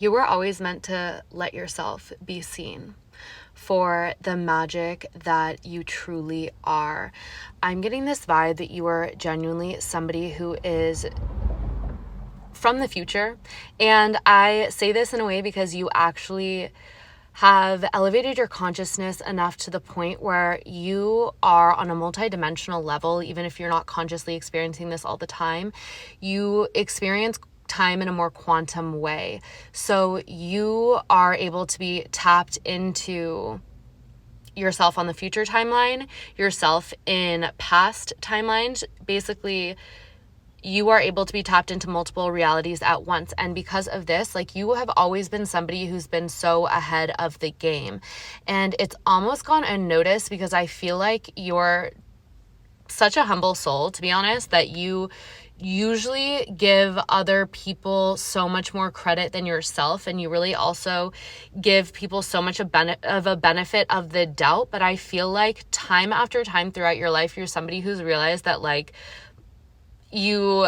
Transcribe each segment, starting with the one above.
You were always meant to let yourself be seen for the magic that you truly are. I'm getting this vibe that you are genuinely somebody who is from the future. And I say this in a way because you actually have elevated your consciousness enough to the point where you are on a multidimensional level. Even if you're not consciously experiencing this all the time, you experience time in a more quantum way. So you are able to be tapped into yourself on the future timeline, yourself in past timelines. Basically, you are able to be tapped into multiple realities at once. And because of this, like, you have always been somebody who's been so ahead of the game. And it's almost gone unnoticed because I feel like you're such a humble soul, to be honest, that you usually give other people so much more credit than yourself, and you really also give people so much of a benefit of the doubt. But I feel like time after time throughout your life, you're somebody who's realized that, like, you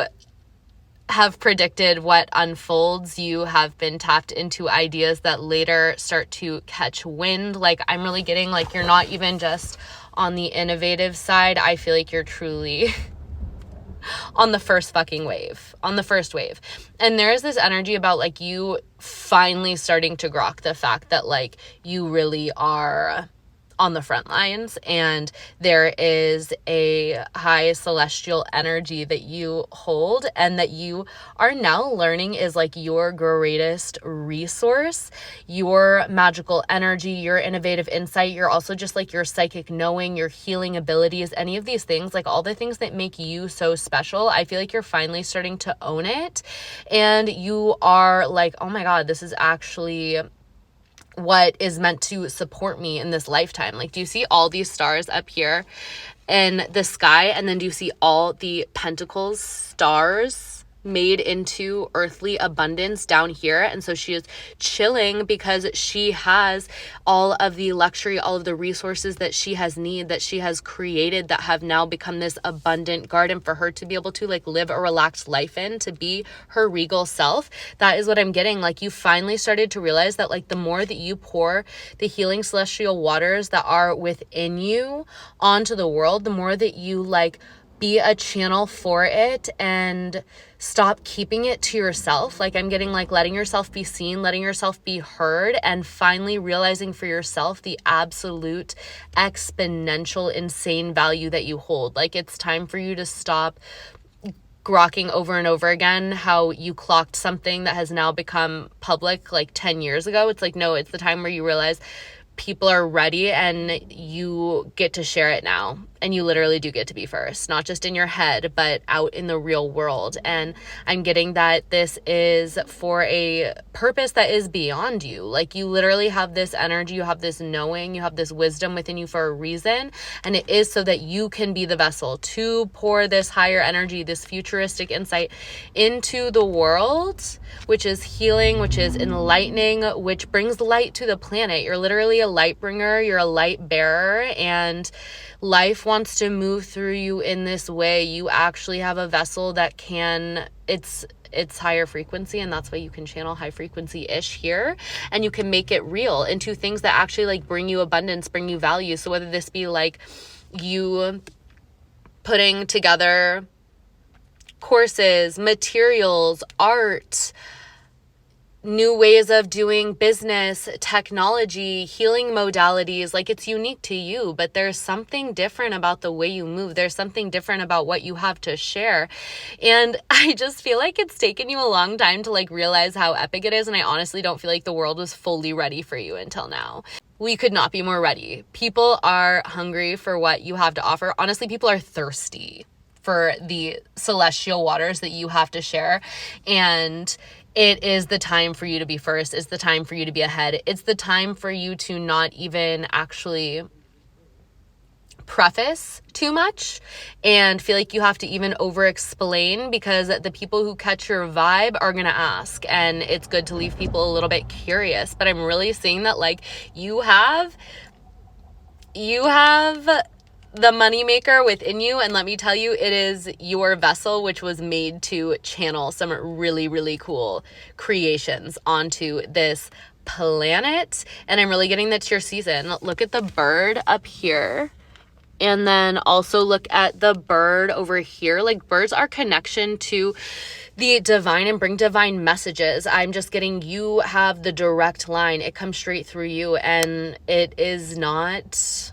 have predicted what unfolds. You have been tapped into ideas that later start to catch wind. Like, I'm really getting, like, you're not even just on the innovative side. I feel like you're truly on the first wave. And there is this energy about, like, you finally starting to grok the fact that, like, you really are on the front lines, and there is a high celestial energy that you hold and that you are now learning is, like, your greatest resource, your magical energy, your innovative insight. You're also just, like, your psychic knowing, your healing abilities, any of these things, like, all the things that make you so special. I feel like you're finally starting to own it, and you are like, oh my God, this is actually what is meant to support me in this lifetime. Like, do you see all these stars up here in the sky? And then do you see all the pentacles, stars made into earthly abundance down here? And so she is chilling because she has all of the luxury, all of the resources that she has created, that have now become this abundant garden for her to be able to, like, live a relaxed life in, to be her regal self. That is what I'm getting. Like, you finally started to realize that, like, the more that you pour the healing celestial waters that are within you onto the world, the more that you, like, be a channel for it and stop keeping it to yourself. Like, I'm getting, like, letting yourself be seen, letting yourself be heard, and finally realizing for yourself the absolute exponential insane value that you hold. Like, it's time for you to stop grokking over and over again how you clocked something that has now become public like 10 years ago. It's like, no, it's the time where you realize people are ready and you get to share it now. And you literally do get to be first, not just in your head, but out in the real world. And I'm getting that this is for a purpose that is beyond you. Like, you literally have this energy, you have this knowing, you have this wisdom within you for a reason. And it is so that you can be the vessel to pour this higher energy, this futuristic insight into the world, which is healing, which is enlightening, which brings light to the planet. You're literally a light bringer, you're a light bearer, and life wants to move through you in this way. You actually have a vessel that can, it's higher frequency, and that's why you can channel high frequency-ish here, and you can make it real into things that actually, like, bring you abundance, bring you value. So whether this be, like, you putting together courses, materials, art, new ways of doing business, technology, healing modalities, like, it's unique to you, but there's something different about the way you move. There's something different about what you have to share. And I just feel like it's taken you a long time to, like, realize how epic it is. And I honestly don't feel like the world was fully ready for you until now. We could not be more ready. People are hungry for what you have to offer. Honestly, people are thirsty for the celestial waters that you have to share. And it is the time for you to be first. It's the time for you to be ahead. It's the time for you to not even actually preface too much and feel like you have to even over explain, because the people who catch your vibe are going to ask, and it's good to leave people a little bit curious. But I'm really seeing that, like, you have the moneymaker within you. And let me tell you, it is your vessel, which was made to channel some really, really cool creations onto this planet. And I'm really getting that's your season. Look at the bird up here. And then also look at the bird over here. Like, birds are connection to the divine and bring divine messages. I'm just getting, you have the direct line. It comes straight through you, and it is not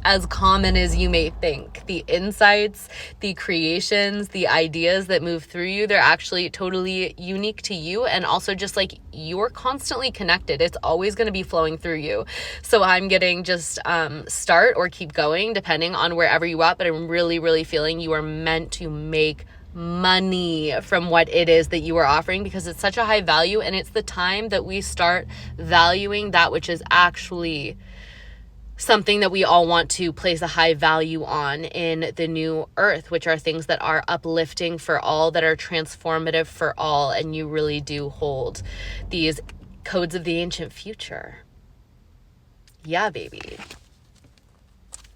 as common as you may think. The insights, the creations, the ideas that move through you, they're actually totally unique to you. And also just like, you're constantly connected. It's always going to be flowing through you. So I'm getting just start or keep going depending on wherever you are. But I'm really, really feeling you are meant to make money from what it is that you are offering, because it's such a high value. And it's the time that we start valuing that which is actually something that we all want to place a high value on in the new earth, which are things that are uplifting for all, that are transformative for all. And you really do hold these codes of the ancient future. Yeah, baby.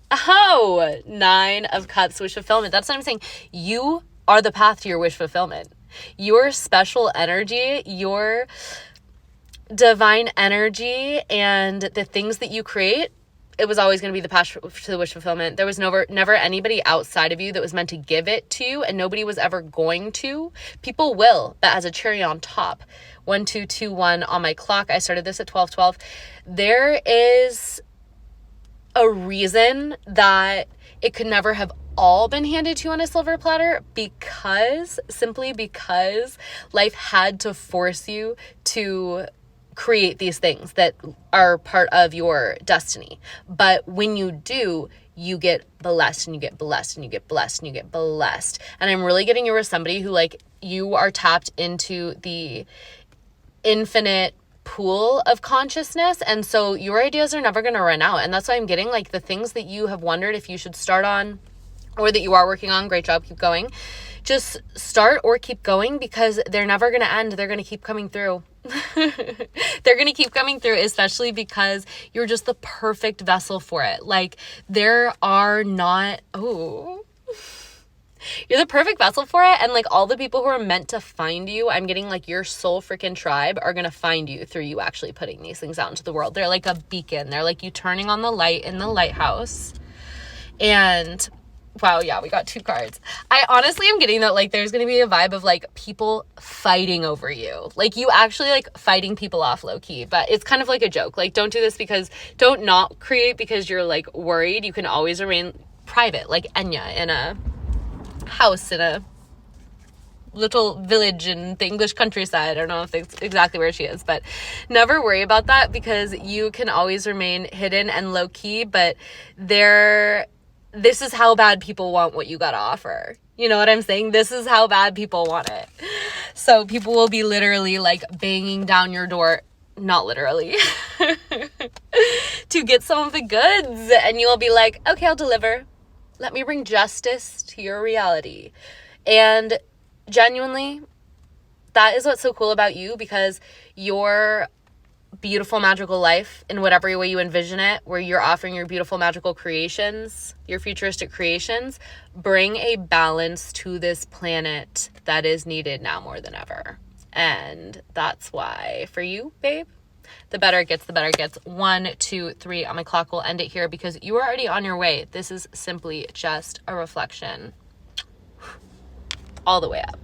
Oh, 9 of Cups, wish fulfillment. That's what I'm saying. You are the path to your wish fulfillment. Your special energy, your divine energy, and the things that you create, it was always going to be the path to the wish fulfillment. There was never anybody outside of you that was meant to give it to you, and nobody was ever going to. People will, but as a cherry on top. 1221 on my clock. I started this at 12:12. There is a reason that it could never have all been handed to you on a silver platter, simply because life had to force you to create these things that are part of your destiny. But when you do, you get blessed, and you get blessed, and you get blessed, and you get blessed. And I'm really getting you as somebody who, like, you are tapped into the infinite pool of consciousness, and so your ideas are never going to run out. And that's why I'm getting, like, the things that you have wondered if you should start on, or that you are working on, great job, keep going. Just start or keep going, because they're never going to end. They're going to keep coming through. They're going to keep coming through, especially because you're just the perfect vessel for it. Like, there are not, you're the perfect vessel for it. And like, all the people who are meant to find you, I'm getting like your soul freaking tribe are going to find you through you actually putting these things out into the world. They're like a beacon. They're like you turning on the light in the lighthouse. And wow, yeah, we got 2 cards. I honestly am getting that, like, there's going to be a vibe of, like, people fighting over you. Like, you actually, like, fighting people off low-key. But it's kind of like a joke. Like, don't do this don't not create because you're, like, worried. You can always remain private, like Enya in a house in a little village in the English countryside. I don't know if that's exactly where she is, but never worry about that, because you can always remain hidden and low-key. But this is how bad people want what you got to offer. You know what I'm saying? This is how bad people want it. So people will be literally like banging down your door, not literally, to get some of the goods. And you'll be like, okay, I'll deliver. Let me bring justice to your reality. And genuinely, that is what's so cool about you, because your beautiful magical life, in whatever way you envision it, where you're offering your beautiful magical creations, your futuristic creations, bring a balance to this planet that is needed now more than ever. And that's why for you, babe, the better it gets, the better it gets. 1, 2, 3 on my clock. We'll end it here because you are already on your way. This is simply just a reflection all the way up.